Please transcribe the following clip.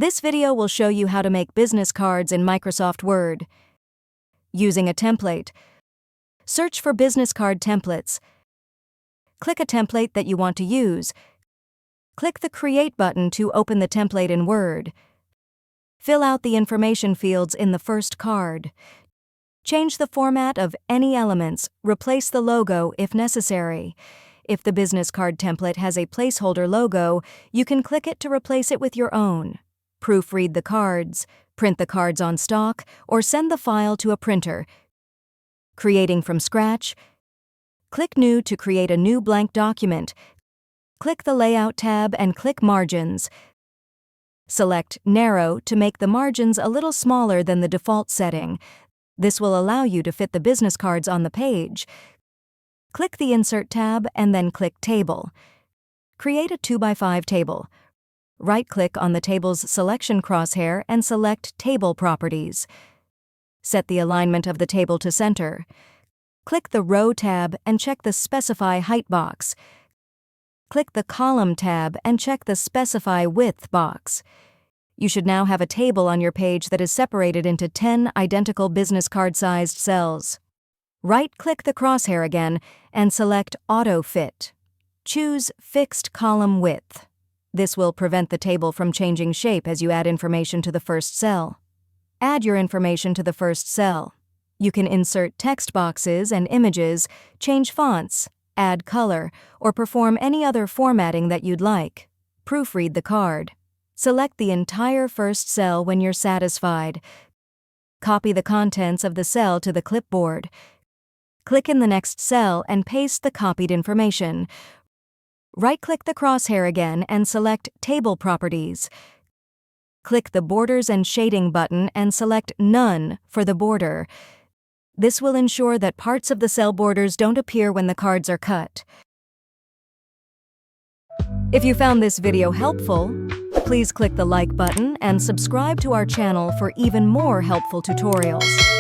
This video will show you how to make business cards in Microsoft Word. Using a template. Search for business card templates. Click a template that you want to use. Click the Create button to open the template in Word. Fill out the information fields in the first card. Change the format of any elements, replace the logo if necessary. If the business card template has a placeholder logo, you can click it to replace it with your own. Proofread the cards, print the cards on stock, or send the file to a printer. Creating from scratch. Click New to create a new blank document. Click the Layout tab and click Margins. Select Narrow to make the margins a little smaller than the default setting. This will allow you to fit the business cards on the page. Click the Insert tab and then click Table. Create a 2x5 table. Right-click on the table's selection crosshair and select Table Properties. Set the alignment of the table to center. Click the Row tab and check the Specify Height box. Click the Column tab and check the Specify Width box. You should now have a table on your page that is separated into 10 identical business card-sized cells. Right-click the crosshair again and select Auto Fit. Choose Fixed Column Width. This will prevent the table from changing shape as you add information to the first cell. Add your information to the first cell. You can insert text boxes and images, change fonts, add color, or perform any other formatting that you'd like. Proofread the card. Select the entire first cell when you're satisfied. Copy the contents of the cell to the clipboard. Click in the next cell and paste the copied information. Right-click the crosshair again and select Table Properties. Click the Borders and Shading button and select None for the border. This will ensure that parts of the cell borders don't appear when the cards are cut. If you found this video helpful, please click the like button and subscribe to our channel for even more helpful tutorials.